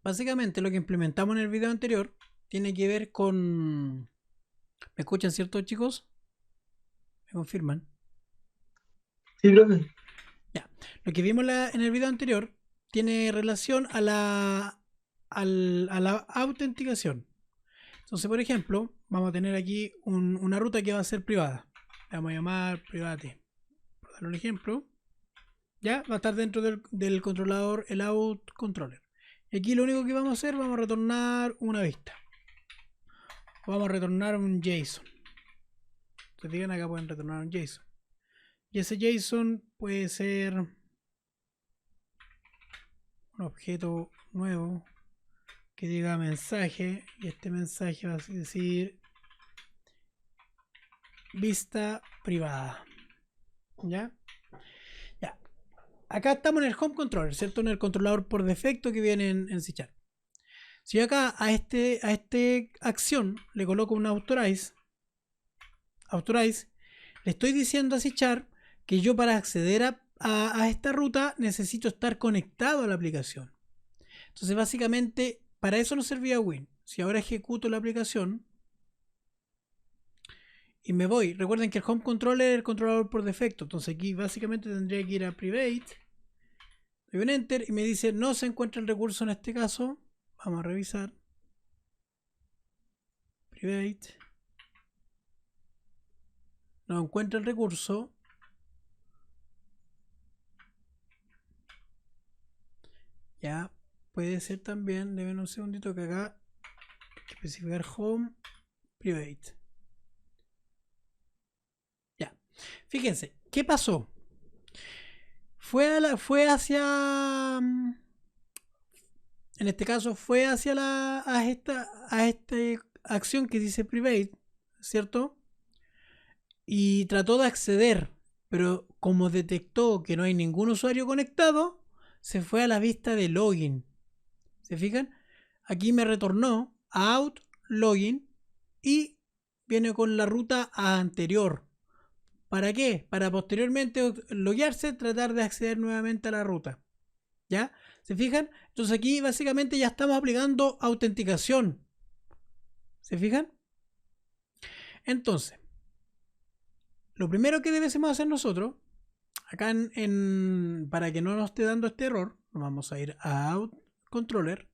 Básicamente lo que implementamos en el video anterior tiene que ver con... ¿Me escuchan, cierto, chicos? ¿Me confirman? Sí, profe. Ya. Lo que vimos en el video anterior tiene relación a a la autenticación. Entonces, por ejemplo, vamos a tener aquí una ruta que va a ser privada. La vamos a llamar private. Por dar un ejemplo, ya va a estar dentro del controlador, el out controller. Y aquí lo único que vamos a hacer, vamos a retornar una vista. Vamos a retornar un JSON. Ustedes digan, acá pueden retornar un JSON. Y ese JSON puede ser un objeto nuevo que diga mensaje. Y este mensaje va a decir vista privada. ¿Ya? Ya. Acá estamos en el home controller, ¿cierto? En el controlador por defecto que viene en C#. Si yo acá a este acción le coloco un authorize, le estoy diciendo a C# que yo para acceder a esta ruta necesito estar conectado a la aplicación. Entonces básicamente para eso nos servía Win. Si ahora ejecuto la aplicación y me voy, recuerden que el home controller es el controlador por defecto, entonces aquí básicamente tendría que ir a private, doy un enter y me dice no se encuentra el recurso en este caso. Vamos a revisar private, no encuentra el recurso. Ya puede ser también, deben un segundito que acá hay que especificar home private. Ya, fíjense, ¿qué pasó? Fue hacia, en este caso fue hacia a esta acción que dice private, ¿cierto? Y trató de acceder, pero como detectó que no hay ningún usuario conectado, se fue a la vista de login. ¿Se fijan? Aquí me retornó a out login y viene con la ruta anterior. ¿Para qué? Para posteriormente loguearse, tratar de acceder nuevamente a la ruta. ¿Ya? ¿Se fijan? Entonces aquí básicamente ya estamos aplicando autenticación. ¿Se fijan? Entonces, lo primero que debemos hacer nosotros, acá para que no nos esté dando este error, nos vamos a ir a out controller.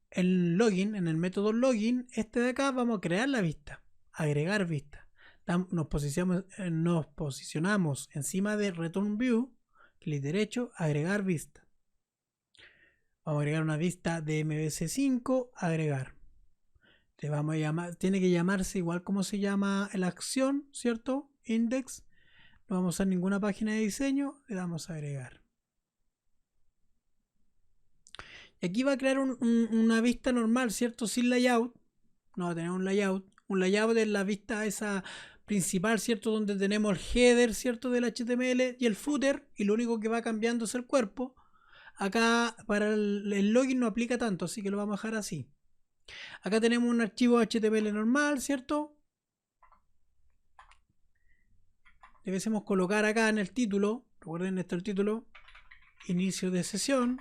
El login, en el método login, este de acá, vamos a crear la vista, agregar vista. Nos posicionamos encima de return view, clic derecho, agregar vista. Vamos a agregar una vista de MVC5, agregar. Le vamos a llamar, tiene que llamarse igual como se llama la acción, ¿cierto? Index. No vamos a usar ninguna página de diseño, le damos a agregar. Y aquí va a crear una vista normal, ¿cierto? Sin layout. No va a tener un layout. Un layout es la vista esa principal, ¿cierto? Donde tenemos el header, ¿cierto? Del HTML y el footer. Y lo único que va cambiando es el cuerpo. Acá para el login no aplica tanto, así que lo vamos a dejar así. Acá tenemos un archivo HTML normal, ¿cierto? Debemos colocar acá en el título, recuerden esto el título, inicio de sesión.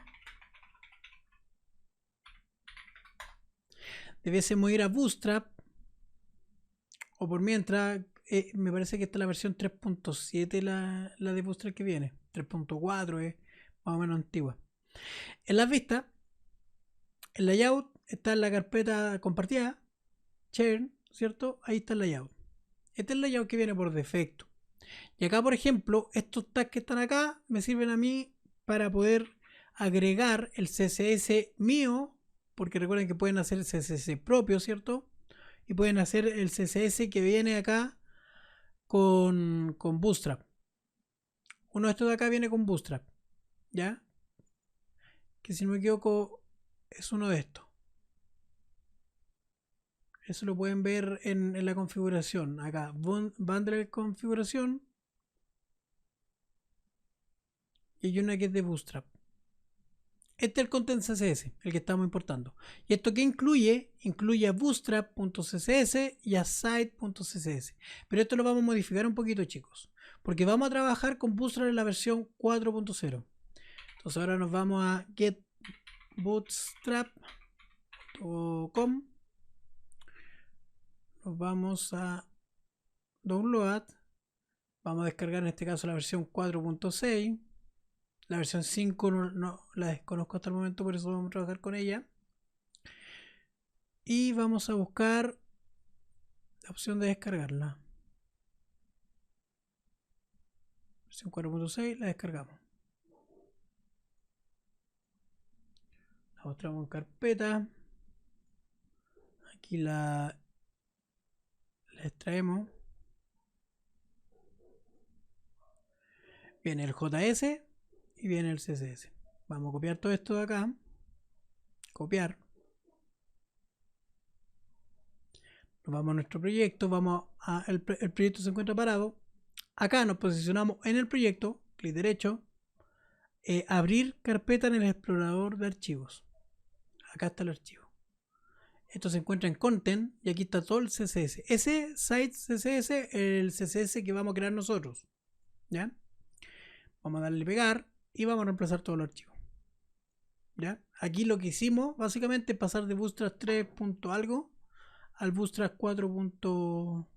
Debemos ir a Bootstrap, o por mientras, me parece que esta es la versión 3.7, la de Bootstrap que viene. 3.4 es más o menos antigua. En las vistas, el layout está en la carpeta compartida, share, ¿cierto? Ahí está el layout. Este es el layout que viene por defecto. Y acá, por ejemplo, estos tags que están acá me sirven a mí para poder agregar el CSS mío, porque recuerden que pueden hacer el CSS propio, ¿cierto? Y pueden hacer el CSS que viene acá con Bootstrap. Uno de estos de acá viene con Bootstrap, ¿ya? Que si no me equivoco es uno de estos. Eso lo pueden ver en la configuración. Acá, bundle configuración. Y hay una que es de Bootstrap. Este es el content CSS, el que estamos importando. ¿Y esto qué incluye? Incluye a bootstrap.css y a site.css. Pero esto lo vamos a modificar un poquito, chicos. Porque vamos a trabajar con Bootstrap en la versión 4.0. Entonces ahora nos vamos a get bootstrap.com. Nos vamos a download. Vamos a descargar en este caso la versión 4.6. La versión 5 no la desconozco hasta el momento, por eso vamos a trabajar con ella. Y vamos a buscar la opción de descargarla. Versión 4.6, la descargamos. La mostramos en carpeta. Aquí la extraemos. Viene el JS y viene el CSS. Vamos a copiar todo esto de acá. Copiar. Nos vamos a nuestro proyecto. El proyecto se encuentra parado. Acá nos posicionamos en el proyecto. Clic derecho. Abrir carpeta en el explorador de archivos. Acá está el archivo. Esto se encuentra en Content y aquí está todo el CSS. Ese site CSS es el CSS que vamos a crear nosotros. ¿Ya? Vamos a darle pegar y vamos a reemplazar todo el archivo. ¿Ya? Aquí lo que hicimos básicamente es pasar de Bootstrap 3. algo al Bootstrap 4.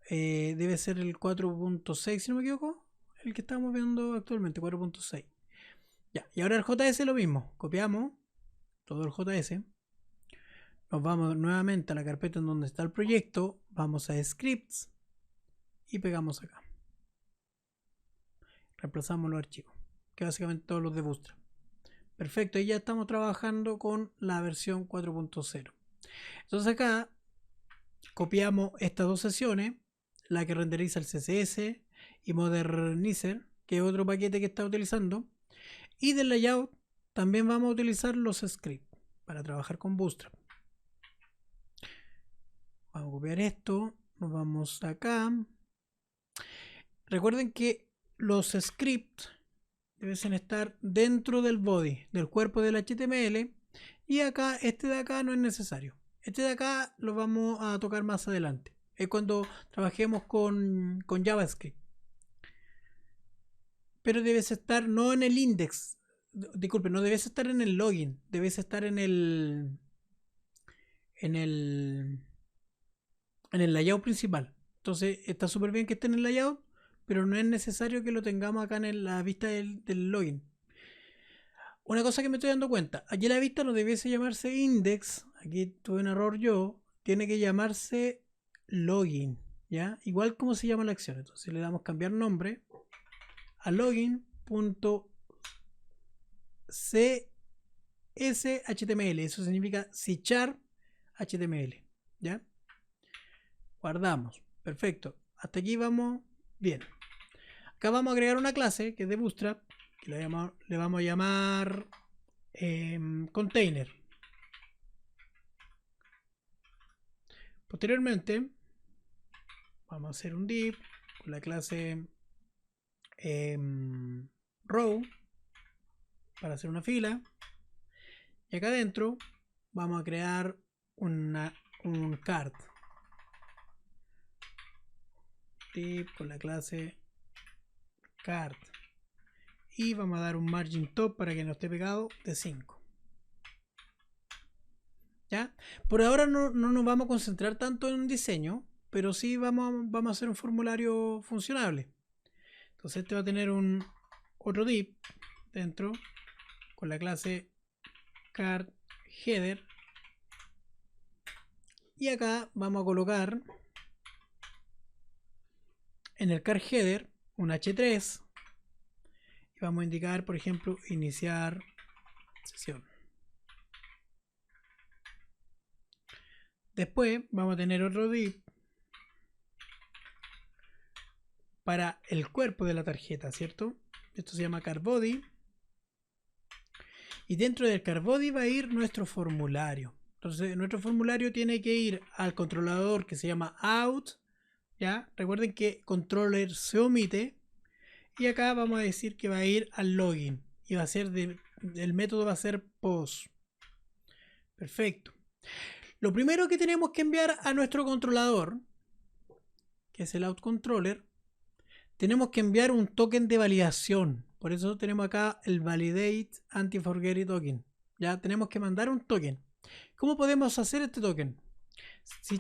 Debe ser el 4.6 si no me equivoco. El que estamos viendo actualmente, 4.6. Ya, y ahora el JS lo mismo. Copiamos todo el JS. Nos vamos nuevamente a la carpeta en donde está el proyecto. Vamos a Scripts y pegamos acá. Reemplazamos los archivos, que básicamente todos los de Bootstrap. Perfecto, y ya estamos trabajando con la versión 4.0. Entonces acá copiamos estas dos sesiones, la que renderiza el CSS y Modernizer, que es otro paquete que está utilizando, y del layout también vamos a utilizar los scripts para trabajar con Bootstrap. Vamos a copiar esto, nos vamos acá. Recuerden que los scripts deben estar dentro del body, del cuerpo del HTML, y acá, este de acá no es necesario. Este de acá lo vamos a tocar más adelante. Es cuando trabajemos con JavaScript. Pero debes estar no en el index. Disculpe, no debes estar en el login. Debes estar en el layout principal. Entonces está súper bien que esté en el layout, pero no es necesario que lo tengamos acá en la vista del login. Una cosa que me estoy dando cuenta, aquí la vista no debiese llamarse index, aquí tuve un error yo, tiene que llamarse login, ¿ya? Igual como se llama la acción. Entonces le damos cambiar nombre a login.cshtml, eso significa C# HTML, ¿ya? Guardamos, perfecto, hasta aquí vamos bien. Acá vamos a agregar una clase que es de Bootstrap, que le vamos a llamar container. Posteriormente vamos a hacer un div con la clase row para hacer una fila, y acá adentro vamos a crear un card div con la clase card, y vamos a dar un margin top para que no esté pegado de 5. ¿Ya? Por ahora no nos vamos a concentrar tanto en un diseño, pero sí vamos a hacer un formulario funcionable. Entonces este va a tener otro div dentro con la clase card header, y acá vamos a colocar en el card header un h3 y vamos a indicar, por ejemplo, iniciar sesión. Después vamos a tener otro div para el cuerpo de la tarjeta, ¿cierto? Esto se llama card body, y dentro del card body va a ir nuestro formulario. Entonces nuestro formulario tiene que ir al controlador que se llama out, ¿ya? Recuerden que controller se omite, y acá vamos a decir que va a ir al login y va a ser el método va a ser post. Perfecto. Lo primero que tenemos que enviar a nuestro controlador, que es el out controller, tenemos que enviar un token de validación. Por eso tenemos acá el validate anti-forgery token. Ya tenemos que mandar un token. ¿Cómo podemos hacer este token? C#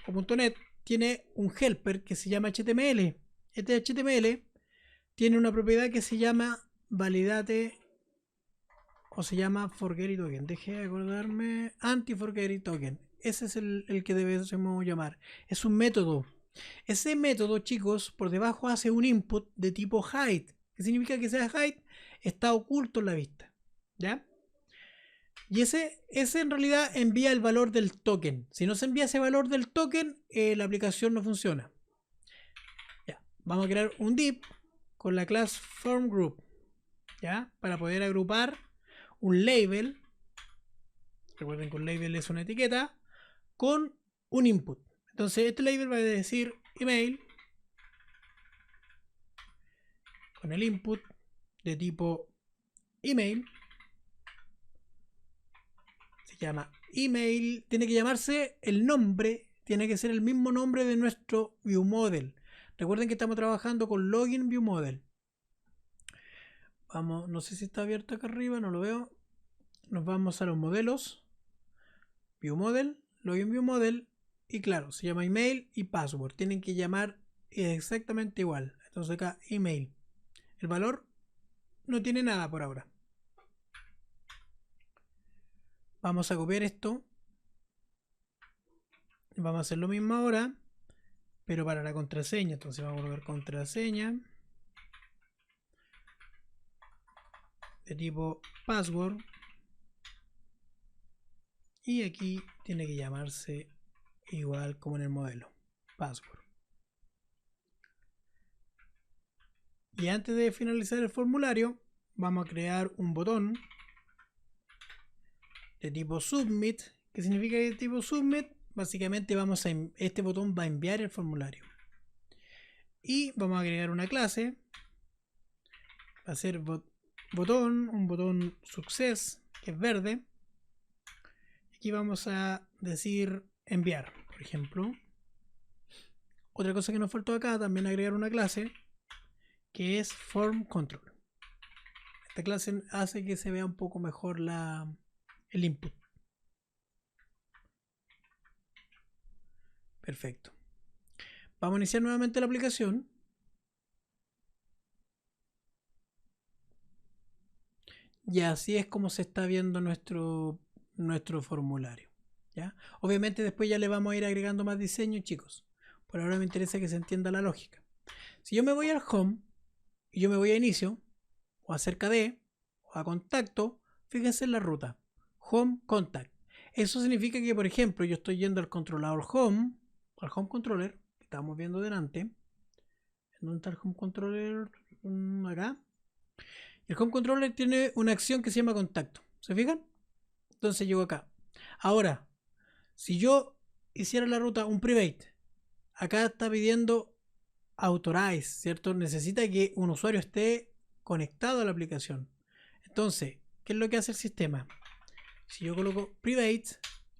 o .NET tiene un helper que se llama HTML. Este HTML tiene una propiedad que se llama validate o se llama forget token. Deje de acordarme. Anti-forget token. Ese es el que debemos llamar. Es un método. Ese método, chicos, por debajo hace un input de tipo hide. ¿Qué significa que sea hide? Está oculto en la vista. ¿Ya? Y ese en realidad envía el valor del token. Si no se envía ese valor del token, la aplicación no funciona. Ya. Vamos a crear un div con la clase formGroup. ¿Ya? Para poder agrupar un label. Recuerden que un label es una etiqueta con un input. Entonces este label va a decir email con el input de tipo email. Se llama email. Tiene que llamarse el nombre. Tiene que ser el mismo nombre de nuestro viewModel. Recuerden que estamos trabajando con login viewModel. Vamos, no sé si está abierto acá arriba, no lo veo. Nos vamos a los modelos. ViewModel, login viewModel. Y claro, se llama email y password. Tienen que llamar exactamente igual. Entonces acá email. El valor no tiene nada por ahora. Vamos a copiar esto. Vamos a hacer lo mismo ahora, pero para la contraseña. Entonces vamos a colocar contraseña de tipo password. Y aquí tiene que llamarse igual como en el modelo. Password. Y antes de finalizar el formulario, vamos a crear un botón de tipo submit. ¿Qué significa de tipo submit? Básicamente este botón va a enviar el formulario. Y vamos a agregar una clase. Va a ser un botón success, que es verde. Aquí vamos a decir enviar, por ejemplo. Otra cosa que nos faltó acá, también agregar una clase, que es form control. Esta clase hace que se vea un poco mejor el input. Perfecto. Vamos a iniciar nuevamente la aplicación. Y así es como se está viendo nuestro formulario. ¿Ya? Obviamente después ya le vamos a ir agregando más diseño, chicos. Por ahora me interesa que se entienda la lógica. Si yo me voy al home y yo me voy a inicio, o a cerca de, o a contacto, fíjense en la ruta. Home contact. Eso significa que, por ejemplo, yo estoy yendo al controlador home, al home controller, que estábamos viendo delante. ¿Dónde está el home controller? Acá. El home controller tiene una acción que se llama contacto. ¿Se fijan? Entonces llego acá. Ahora, si yo hiciera la ruta un private, acá está pidiendo authorize, ¿cierto? Necesita que un usuario esté conectado a la aplicación. Entonces, ¿qué es lo que hace el sistema? Si yo coloco private,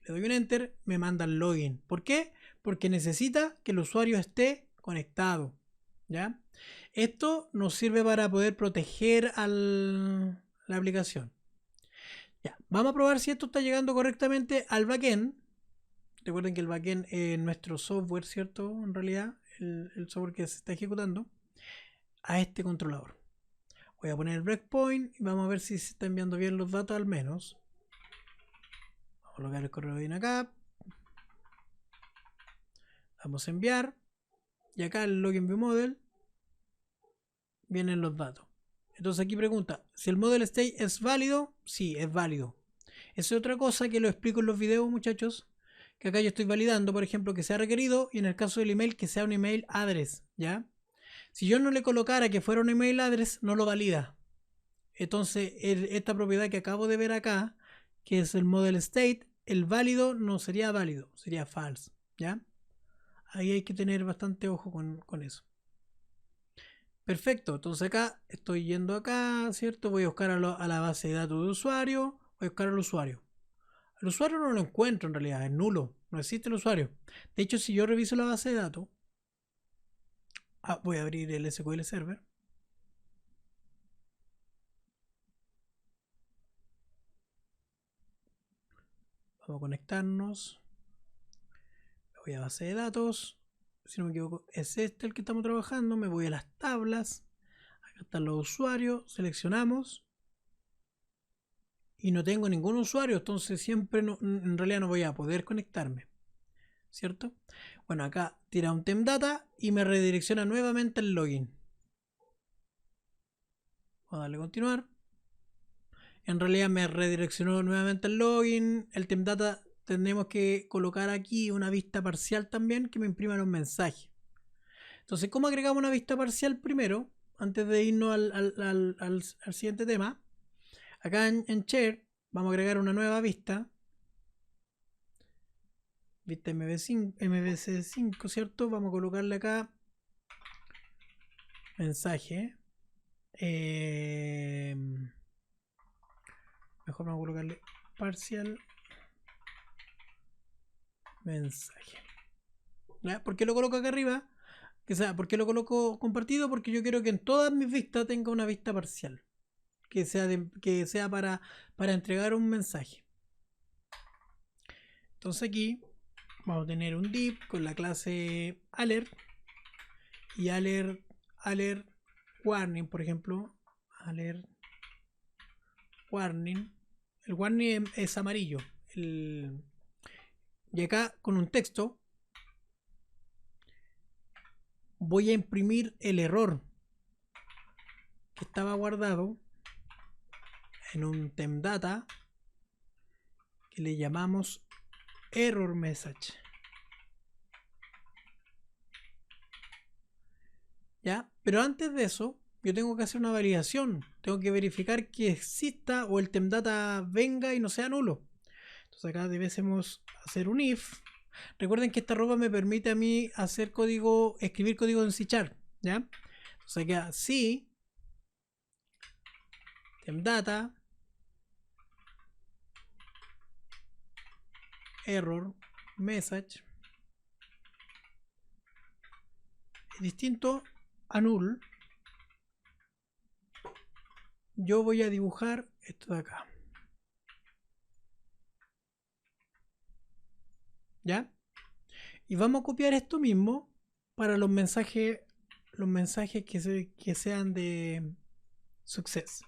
le doy un enter, me manda el login. ¿Por qué? Porque necesita que el usuario esté conectado. ¿Ya? Esto nos sirve para poder proteger la aplicación. Ya, vamos a probar si esto está llegando correctamente al backend. Recuerden que el backend es nuestro software, ¿cierto? En realidad, el software que se está ejecutando a este controlador. Voy a poner el breakpoint y vamos a ver si se está enviando bien los datos al menos. Vamos a colocar el correo bien acá. Vamos a enviar. Y acá el login view model vienen los datos. Entonces aquí pregunta, si el model state es válido, sí, es válido. Esa es otra cosa que lo explico en los videos, muchachos, que acá yo estoy validando, por ejemplo, que sea requerido y en el caso del email que sea un email address, ¿ya? Si yo no le colocara que fuera un email address, no lo valida. Entonces, esta propiedad que acabo de ver acá, que es el model state, el válido no sería válido, sería false, ¿ya? Ahí hay que tener bastante ojo con eso. Perfecto, entonces acá estoy yendo acá, ¿cierto? Voy a buscar a la base de datos de usuario, voy a buscar al usuario. El usuario no lo encuentro en realidad, es nulo, no existe el usuario. De hecho, si yo reviso la base de datos, voy a abrir el SQL Server. Vamos a conectarnos. Voy a base de datos. Si no me equivoco, es este el que estamos trabajando. Me voy a las tablas. Acá están los usuarios. Seleccionamos. Y no tengo ningún usuario. Entonces siempre en realidad no voy a poder conectarme. ¿Cierto? Bueno, acá tira un temp data y me redirecciona nuevamente el login. Voy a darle a continuar. En realidad me redireccionó nuevamente el login. El temp data tenemos que colocar aquí una vista parcial también que me imprima los mensajes. Entonces, ¿cómo agregamos una vista parcial primero? Antes de irnos al siguiente tema. Acá en Share vamos a agregar una nueva vista. Vista MVC5, ¿cierto? Vamos a colocarle acá mensaje. Mejor vamos a colocarle parcial mensaje. ¿Ya? ¿Por qué lo coloco acá arriba? ¿Por qué lo coloco compartido? Porque yo quiero que en todas mis vistas tenga una vista parcial. Que sea para entregar un mensaje. Entonces aquí vamos a tener un div con la clase alert y alert warning, por ejemplo. Alert warning. El warning es amarillo. Y acá con un texto voy a imprimir el error que estaba guardado en un temp data que le llamamos error message. ¿Ya? Pero antes de eso, yo tengo que hacer una validación. Tengo que verificar que exista o el temp data venga y no sea nulo. Entonces acá debemos hacer un if. Recuerden que esta arroba me permite a mí hacer código, escribir código en C#, ¿ya? Entonces acá sí, temp data, error message, distinto a null. Yo voy a dibujar esto de acá. ¿Ya? Y vamos a copiar esto mismo para los mensajes que sean de success,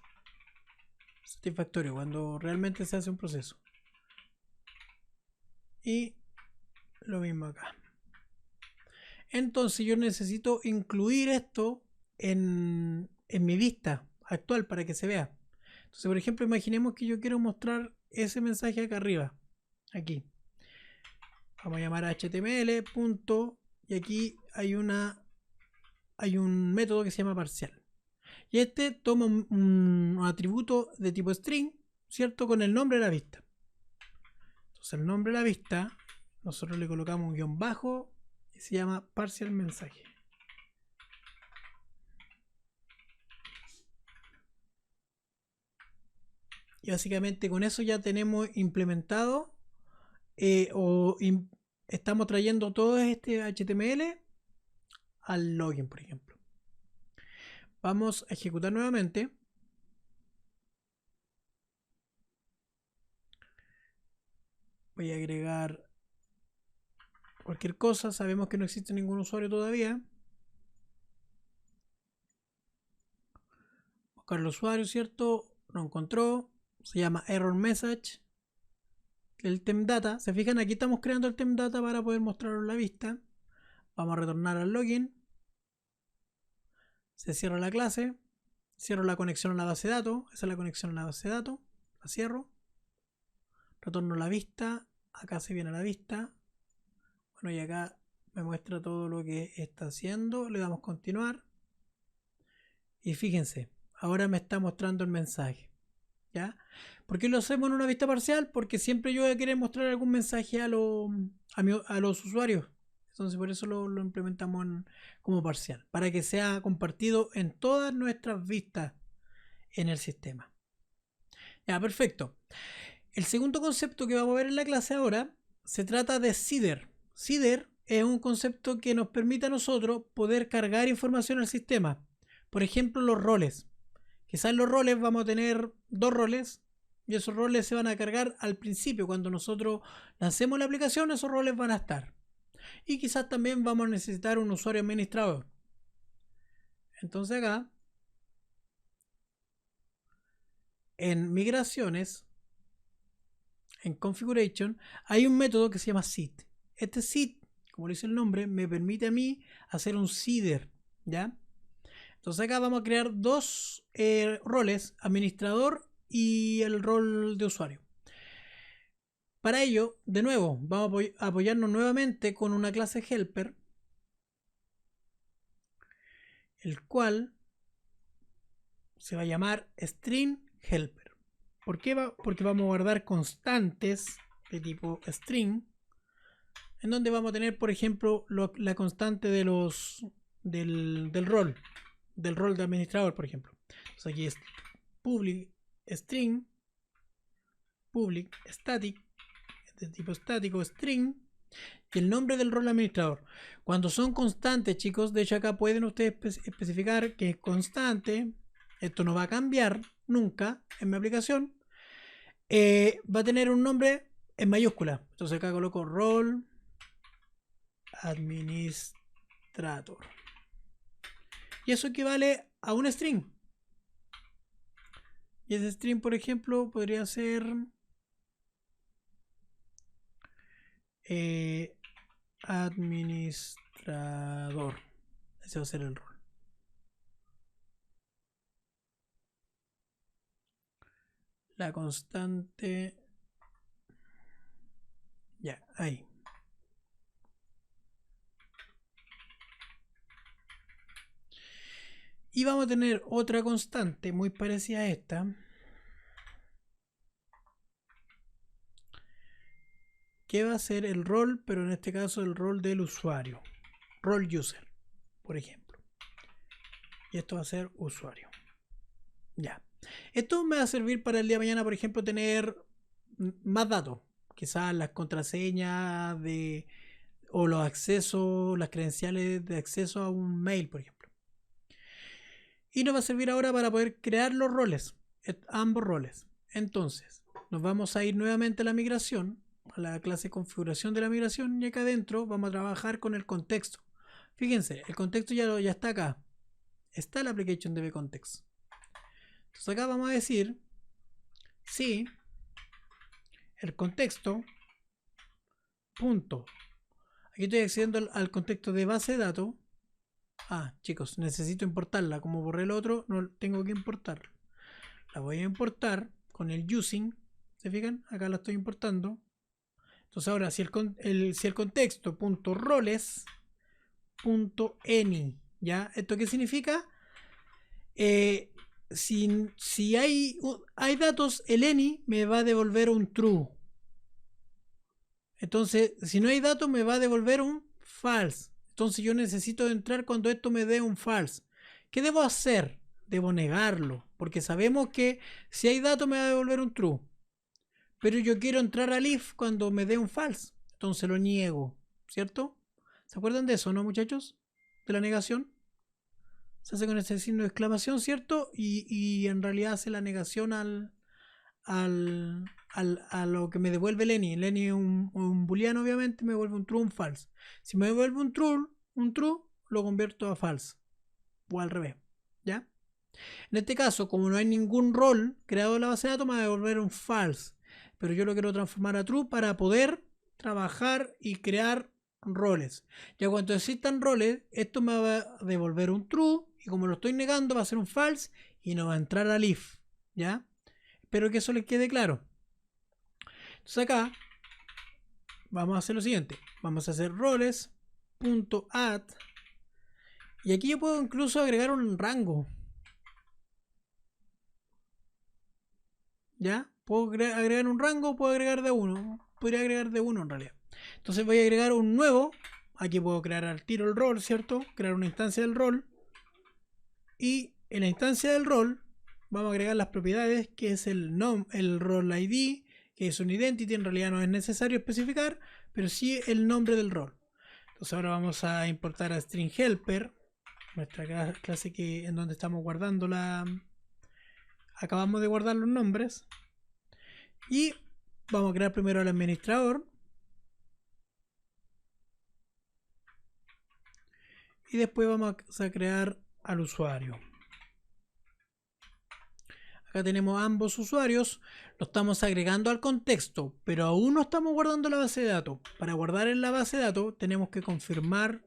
satisfactorio, cuando realmente se hace un proceso. Y lo mismo acá. Entonces yo necesito incluir esto en mi vista actual para que se vea. Entonces, por ejemplo, imaginemos que yo quiero mostrar ese mensaje acá arriba. Aquí. Vamos a llamar a html. Y aquí hay un método que se llama parcial. Y este toma un atributo de tipo string, ¿cierto? Con el nombre de la vista. Entonces el nombre de la vista, nosotros le colocamos un guión bajo y se llama parcial mensaje. Y básicamente con eso ya tenemos implementado estamos trayendo todo este HTML al login, por ejemplo. Vamos a ejecutar nuevamente. Voy a agregar cualquier cosa. Sabemos que no existe ningún usuario todavía. Buscar el usuario, ¿cierto? Lo encontró. Se llama error message. El temp data. Se fijan, aquí estamos creando el temp data para poder mostrarlo en la vista. Vamos a retornar al login. Se cierra la clase. Cierro la conexión a la base de datos. Esa es la conexión a la base de datos. La cierro. Retorno la vista. Acá se viene a la vista. Bueno, y acá me muestra todo lo que está haciendo. Le damos continuar. Y fíjense, ahora me está mostrando el mensaje. ¿Ya? ¿Por qué lo hacemos en una vista parcial? Porque siempre yo voy a querer mostrar algún mensaje a los usuarios. Entonces por eso lo implementamos como parcial. Para que sea compartido en todas nuestras vistas en el sistema. Ya, perfecto. El segundo concepto que vamos a ver en la clase ahora se trata de seeder. Seeder es un concepto que nos permite a nosotros poder cargar información al sistema. Por ejemplo, los roles. Quizás en los roles vamos a tener dos roles, Y esos roles se van a cargar al principio. Cuando nosotros lancemos la aplicación, esos roles van a estar. Y quizás también vamos a necesitar un usuario administrador. Entonces acá, en migraciones, en configuration, hay un método que se llama seed. Este seed, como dice el nombre, me permite a mí hacer un seeder, ¿ya? Entonces acá vamos a crear dos roles, administrador y el rol de usuario. Para ello, de nuevo, vamos a apoyarnos nuevamente con una clase helper, el cual se va a llamar string helper. ¿Por qué? Porque vamos a guardar constantes de tipo string, en donde vamos a tener, por ejemplo, la constante de del rol de administrador, por ejemplo. Entonces aquí es public string, public static, de tipo estático string, y el nombre del rol administrador. Cuando son constantes, chicos, de hecho acá pueden ustedes especificar que es constante. Esto no va a cambiar nunca en mi aplicación. Va a tener un nombre en mayúscula. Entonces acá coloco rol administrator. Y eso equivale a un string. Y ese string, por ejemplo, podría ser administrador. Ese va a ser el rol. La constante. Ya, ahí. Y vamos a tener otra constante muy parecida a esta, que va a ser el rol, pero en este caso el rol del usuario. Role user, por ejemplo. Y esto va a ser usuario. Ya. Esto me va a servir para el día de mañana, por ejemplo, tener más datos. Quizás las contraseñas o los accesos, las credenciales de acceso a un mail, por ejemplo. Y nos va a servir ahora para poder crear los roles, ambos roles. Entonces, nos vamos a ir nuevamente a la migración, a la clase configuración de la migración, y acá adentro vamos a trabajar con el contexto. Fíjense, el contexto ya está acá. Está la application DB context. Entonces acá vamos a decir si el contexto punto. Aquí estoy accediendo al contexto de base de datos. Ah, chicos, necesito importarla. Como borré el otro, no tengo que importarla. La voy a importar con el using. ¿Se fijan? Acá la estoy importando. Entonces ahora, si el contexto punto roles punto any, ¿ya? ¿Esto qué significa? Si hay datos, el any me va a devolver un true. Entonces, si no hay datos, me va a devolver un false. Entonces yo necesito entrar cuando esto me dé un false. ¿Qué debo hacer? Debo negarlo, porque sabemos que si hay datos me va a devolver un true. Pero yo quiero entrar al if cuando me dé un false. Entonces lo niego, ¿cierto? ¿Se acuerdan de eso, no, muchachos? De la negación. Se hace con ese signo de exclamación, ¿cierto? Y en realidad hace la negación a lo que me devuelve el any. El any es un booleano, obviamente, me devuelve un true o un false. Si me devuelve un true, lo convierto a false. O al revés, ¿ya? En este caso, como no hay ningún rol creado en la base de datos, me va a devolver un false. Pero yo lo quiero transformar a true para poder trabajar y crear roles. Ya cuando existan roles, esto me va a devolver un true. Y como lo estoy negando, va a ser un false. Y no va a entrar al if, ¿ya? Espero que eso les quede claro. Entonces acá vamos a hacer lo siguiente. Vamos a hacer roles.add. Y aquí yo puedo incluso agregar un rango. ¿Ya? Puedo agregar un rango, puedo agregar de uno. Podría agregar de uno en realidad. Entonces voy a agregar un nuevo. Aquí puedo crear al tiro el rol, ¿cierto? Crear una instancia del rol. Y en la instancia del rol vamos a agregar las propiedades, que es el rol ID, que es un identity. En realidad no es necesario especificar, pero sí el nombre del rol. Entonces ahora vamos a importar a string helper, nuestra clase en donde estamos guardando acabamos de guardar los nombres. Y vamos a crear primero al administrador. Y después vamos a crear al usuario. Acá tenemos ambos usuarios. Lo estamos agregando al contexto, pero aún no estamos guardando la base de datos. Para guardar en la base de datos tenemos que confirmar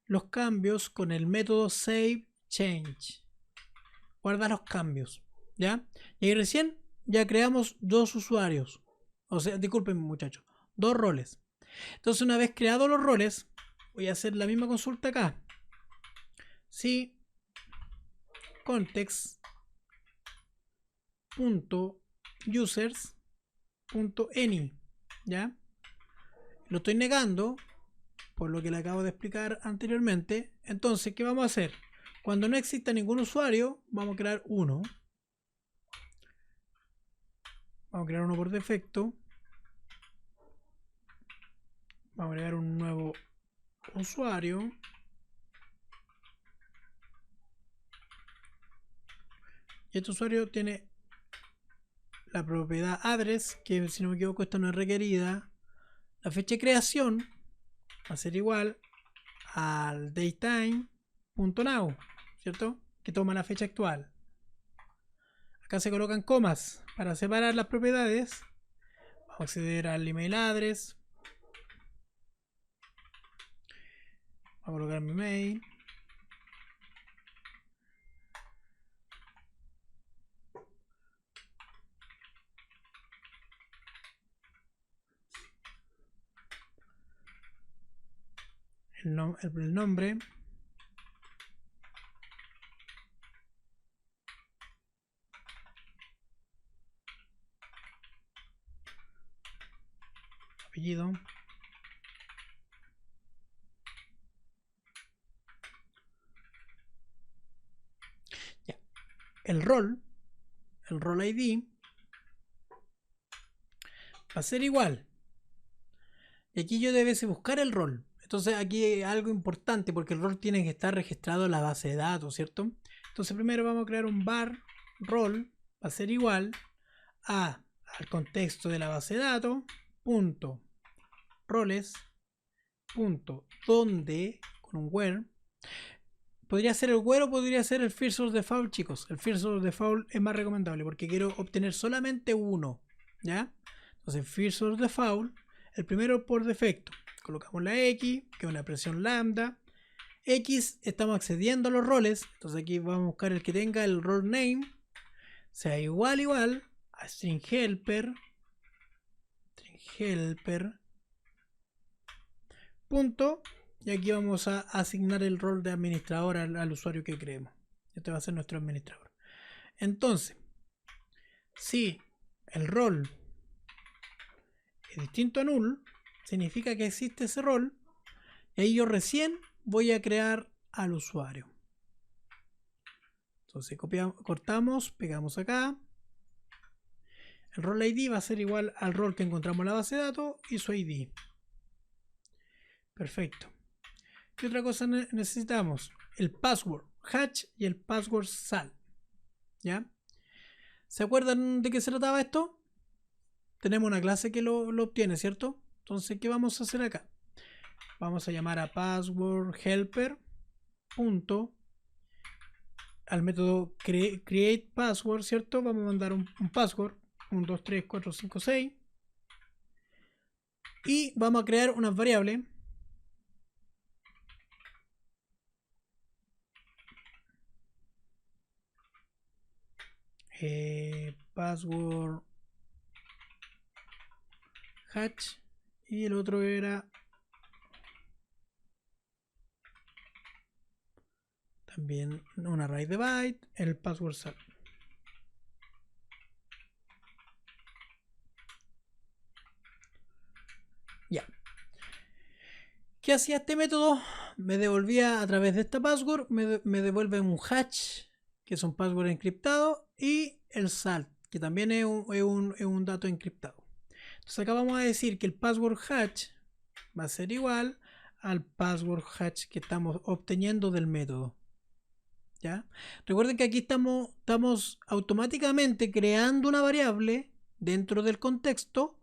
los cambios con el método SaveChange. Guarda los cambios, ¿ya? Y ahí recién ya creamos dos usuarios. O sea, disculpen muchachos, dos roles. Entonces una vez creados los roles, voy a hacer la misma consulta acá. Si context.users.any, ¿ya? Lo estoy negando por lo que le acabo de explicar anteriormente. Entonces, ¿qué vamos a hacer? Cuando no exista ningún usuario, vamos a crear uno. Vamos a crear uno por defecto. Vamos a agregar un nuevo usuario. Y este usuario tiene la propiedad address, que si no me equivoco esta no es requerida. La fecha de creación va a ser igual al datetime.now, ¿cierto? Que toma la fecha actual. Acá se colocan comas para separar las propiedades. Vamos a acceder al email address. Voy a colocar mi mail. El nombre. Apellido. Ya. El rol ID va a ser igual. Y aquí yo debiese buscar el rol. Entonces aquí hay algo importante porque el rol tiene que estar registrado en la base de datos, ¿cierto? Entonces primero vamos a crear un var rol, va a ser igual al contexto de la base de datos, punto roles, punto donde, con un where. Podría ser el where o podría ser el first source default, chicos. El first source default es más recomendable porque quiero obtener solamente uno, ¿ya? Entonces first source default, el primero por defecto. Colocamos la X, que es una expresión lambda. X, estamos accediendo a los roles. Entonces aquí vamos a buscar el que tenga el role name. Sea igual a string helper. Punto. Y aquí vamos a asignar el rol de administrador al usuario que creemos. Este va a ser nuestro administrador. Entonces, si el rol es distinto a null, significa que existe ese rol. Y ahí yo recién voy a crear al usuario. Entonces cortamos, pegamos acá. El rol ID va a ser igual al rol que encontramos en la base de datos y su ID. Perfecto. ¿Qué otra cosa necesitamos? El password hatch y el password sal. ¿Ya? ¿Se acuerdan de qué se trataba esto? Tenemos una clase que lo obtiene, ¿cierto? Entonces, ¿qué vamos a hacer acá? Vamos a llamar a password helper. Al método create password, ¿cierto? Vamos a mandar un password. 1, 2, 3, 4, 5, 6. Y vamos a crear unas variables. Password hatch. Y el otro era también una array de byte, el password sal. Ya. ¿Qué hacía este método? Me devolvía a través de esta password, me devuelve un hatch, que es un password encriptado, y el sal, que también es un dato encriptado. Entonces acá vamos a decir que el password hatch va a ser igual al password hatch que estamos obteniendo del método. ¿Ya? Recuerden que aquí estamos automáticamente creando una variable dentro del contexto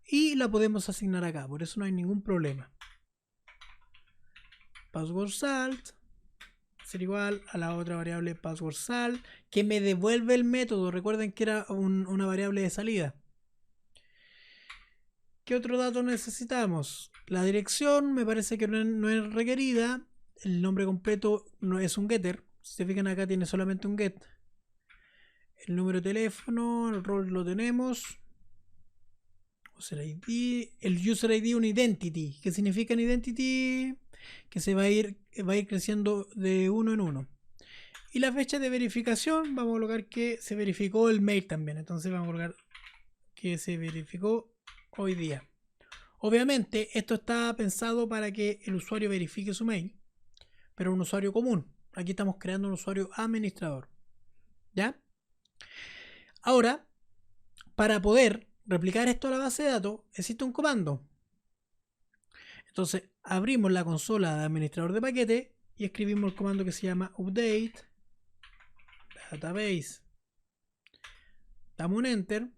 y la podemos asignar acá, por eso no hay ningún problema. Password salt ser igual a la otra variable password salt que me devuelve el método. Recuerden que era una variable de salida. ¿Qué otro dato necesitamos? La dirección me parece que no es requerida. El nombre completo no es un getter. Si se fijan acá tiene solamente un get. El número de teléfono, el rol lo tenemos. User ID, el user ID un identity. ¿Qué significa un identity? Que se va a ir creciendo de uno en uno. Y la fecha de verificación, vamos a colocar que se verificó el mail también. Entonces vamos a colocar que se verificó hoy día. Obviamente esto está pensado para que el usuario verifique su mail, pero un usuario común. Aquí estamos creando un usuario administrador. ¿Ya? Ahora, para poder replicar esto a la base de datos, existe un comando. Entonces, abrimos la consola de administrador de paquete y escribimos el comando que se llama update database. Damos un enter.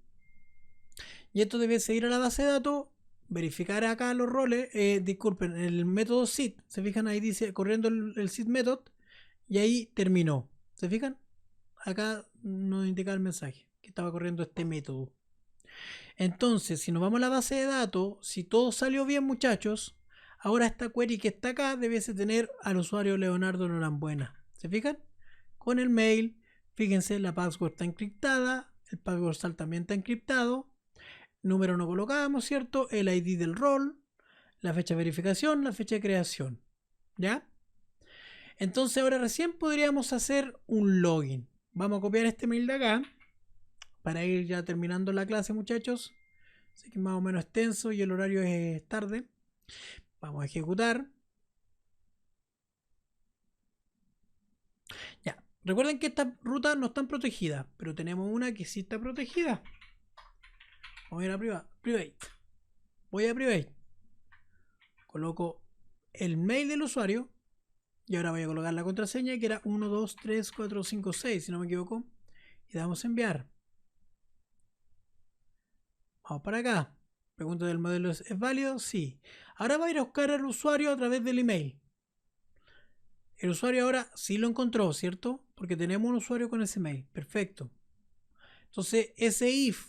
Y esto debe seguir a la base de datos, verificar acá los roles, disculpen, el método sit, se fijan ahí dice corriendo el sit method y ahí terminó, ¿se fijan? Acá nos indica el mensaje que estaba corriendo este método. Entonces, si nos vamos a la base de datos, si todo salió bien muchachos, ahora esta query que está acá debiese tener al usuario Leonardo Norambuena, ¿se fijan? Con el mail, fíjense la password está encriptada, el password sal también está encriptado. Número no colocamos, ¿cierto? El ID del rol, la fecha de verificación, la fecha de creación. ¿Ya? Entonces ahora recién podríamos hacer un login. Vamos a copiar este mail de acá para ir ya terminando la clase, muchachos. Sé que es más o menos extenso y el horario es tarde. Vamos a ejecutar. Ya. Recuerden que estas rutas no están protegidas, pero tenemos una que sí está protegida. Vamos a ir a private. Voy a private. Coloco el mail del usuario. Y ahora voy a colocar la contraseña que era 1, 2, 3, 4, 5, 6, si no me equivoco. Y damos a enviar. Vamos para acá. Pregunta del modelo, ¿es válido? Sí. Ahora va a ir a buscar al usuario a través del email. El usuario ahora sí lo encontró, ¿cierto? Porque tenemos un usuario con ese mail. Perfecto. Entonces, ese if,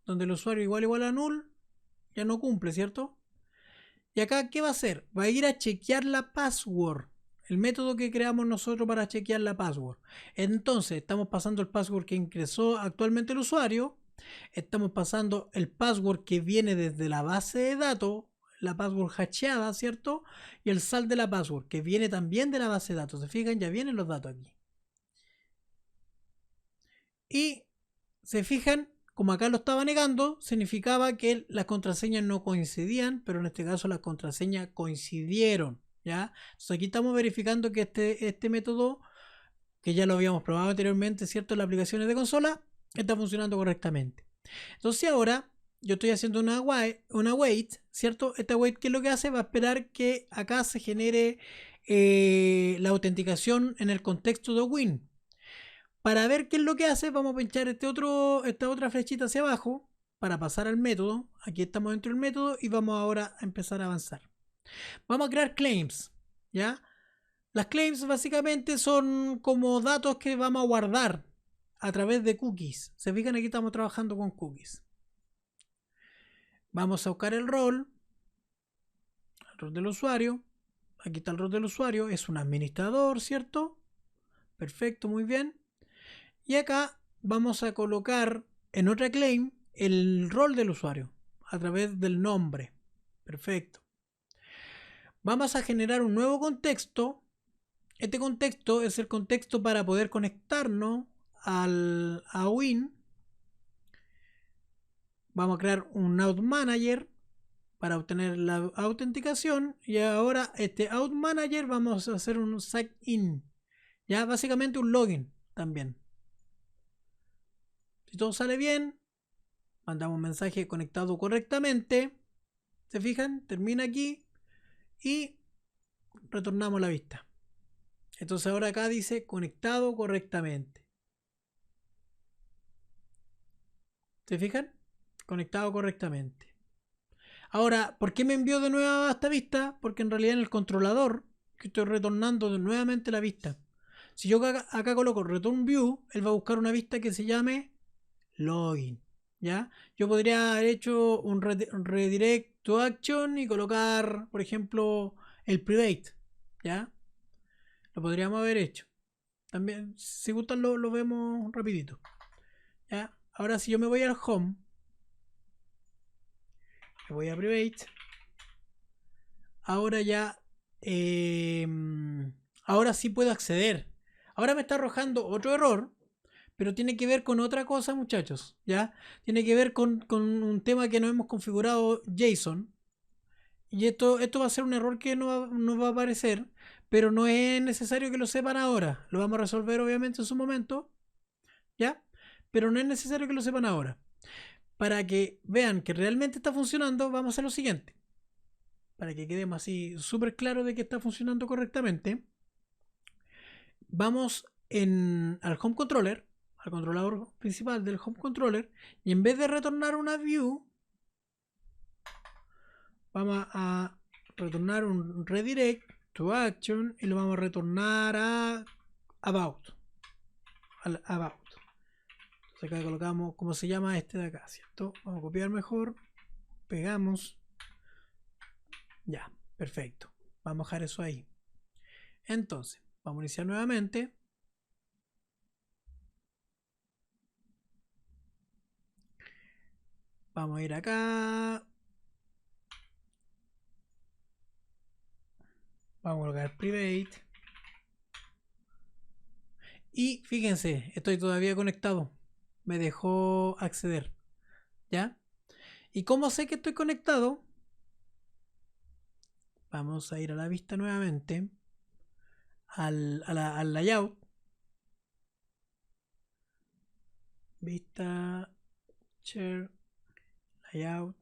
donde el usuario igual a null, ya no cumple, ¿cierto? Y acá, ¿qué va a hacer? Va a ir a chequear la password. El método que creamos nosotros para chequear la password. Entonces, estamos pasando el password que ingresó actualmente el usuario. Estamos pasando el password que viene desde la base de datos, la password hasheada, ¿cierto? Y el sal de la password, que viene también de la base de datos. ¿Se fijan? Ya vienen los datos aquí. Y se fijan, como acá lo estaba negando, significaba que las contraseñas no coincidían, pero en este caso las contraseñas coincidieron. ¿Ya? Entonces aquí estamos verificando que este método, que ya lo habíamos probado anteriormente, ¿cierto? En las aplicaciones de consola, está funcionando correctamente. Entonces ahora yo estoy haciendo una wait, ¿cierto? Esta wait, ¿qué es lo que hace? Va a esperar que acá se genere la autenticación en el contexto de Win. Para ver qué es lo que hace, vamos a pinchar esta otra flechita hacia abajo para pasar al método. Aquí estamos dentro del método y vamos ahora a empezar a avanzar. Vamos a crear claims, ¿ya? Las claims básicamente son como datos que vamos a guardar a través de cookies. Se fijan, aquí estamos trabajando con cookies. Vamos a buscar el rol del usuario. Aquí está el rol del usuario, es un administrador, ¿cierto? Perfecto, muy bien. Y acá vamos a colocar en otra claim el rol del usuario a través del nombre. Perfecto. Vamos a generar un nuevo contexto. Este contexto es el contexto para poder conectarnos a Win. Vamos a crear un Out Manager para obtener la autenticación. Y ahora este Out Manager vamos a hacer un sign in. Ya básicamente un login también. Si todo sale bien, mandamos un mensaje conectado correctamente. ¿Se fijan? Termina aquí y retornamos la vista. Entonces ahora acá dice conectado correctamente. ¿Se fijan? conectado correctamente. Ahora, ¿por qué me envió de nuevo a esta vista? Porque en realidad en el controlador que estoy retornando nuevamente la vista. Si yo acá coloco return view, él va a buscar una vista que se llame login. ¿Ya? Yo podría haber hecho un redirect to action y colocar, por ejemplo, el private. ¿Ya? Lo podríamos haber hecho. También, si gustan, lo vemos rapidito. ¿Ya? Ahora, si yo me voy al home, me voy a private. Ahora ya, ahora sí puedo acceder. Ahora me está arrojando otro error, pero tiene que ver con otra cosa, muchachos. ¿Ya? Tiene que ver con un tema que no hemos configurado JSON. Y esto va a ser un error que no va a aparecer, pero no es necesario que lo sepan ahora. Lo vamos a resolver obviamente en su momento, ¿ya? Pero no es necesario que lo sepan ahora. Para que vean que realmente está funcionando, vamos a hacer lo siguiente. Para que quedemos así súper claro de que está funcionando correctamente, vamos al home controller, al controlador principal del home controller, y en vez de retornar una view, vamos a retornar un redirect to action y lo vamos a retornar a about. Al about. Entonces acá colocamos cómo se llama este de acá, ¿cierto? Vamos a copiar mejor, pegamos. Ya, perfecto. Vamos a dejar eso ahí. Entonces, vamos a iniciar nuevamente. Vamos a ir acá. Vamos a colocar private. Y fíjense, estoy todavía conectado. Me dejó acceder. ¿Ya? ¿Y cómo sé que estoy conectado? Vamos a ir a la vista nuevamente. Al layout. Vista. Share. Layout.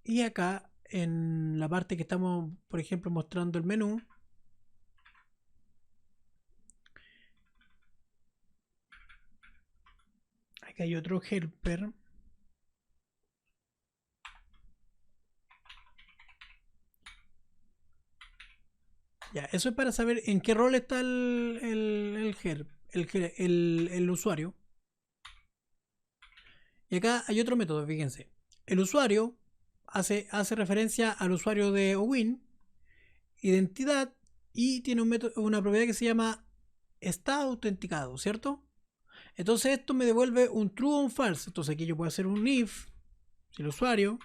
Y acá en la parte que estamos, por ejemplo, mostrando el menú. Acá hay otro helper. Ya, eso es para saber en qué rol está el usuario. Y acá hay otro método, fíjense. El usuario hace referencia al usuario de OWIN, identidad, y tiene una propiedad que se llama está autenticado, ¿cierto? Entonces esto me devuelve un true o un false. Entonces aquí yo puedo hacer un if, si el usuario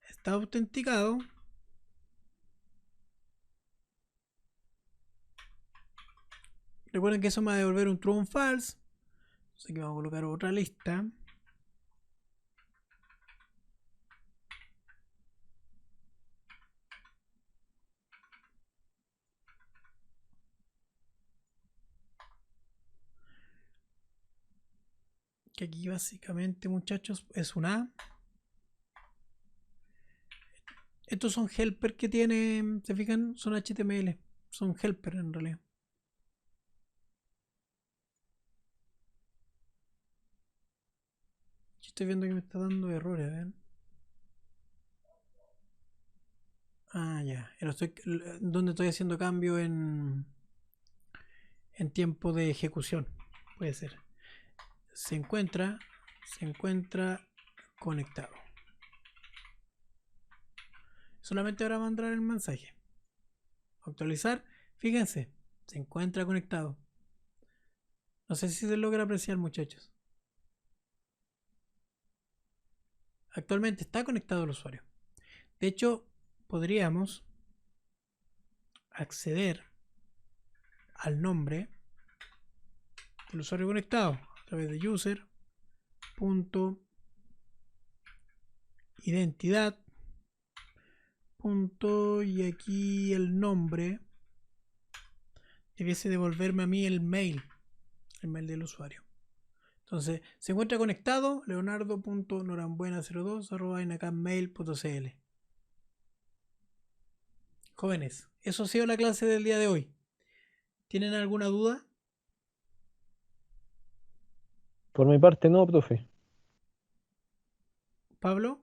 está autenticado, recuerden que eso me va a devolver un true o un false. Entonces aquí vamos a colocar otra lista. Que aquí básicamente, muchachos, es un A. Estos son helper que tiene, ¿se fijan? Son HTML. Son helper en realidad. Yo estoy viendo que me está dando errores, ¿ven? Ah, ya. Donde estoy haciendo cambio en tiempo de ejecución. Puede ser. Se encuentra conectado. Solamente ahora mandar el mensaje. Actualizar. Fíjense. Se encuentra conectado. No sé si se logra apreciar, muchachos. Actualmente está conectado el usuario. De hecho, podríamos acceder al nombre del usuario conectado a través de user.identidad. Y aquí el nombre debiese devolverme a mí el mail del usuario. Entonces, se encuentra conectado leonardo.norambuena02@inacammail.cl. Jóvenes, eso ha sido la clase del día de hoy. ¿Tienen alguna duda? Por mi parte, no, profe. Pablo.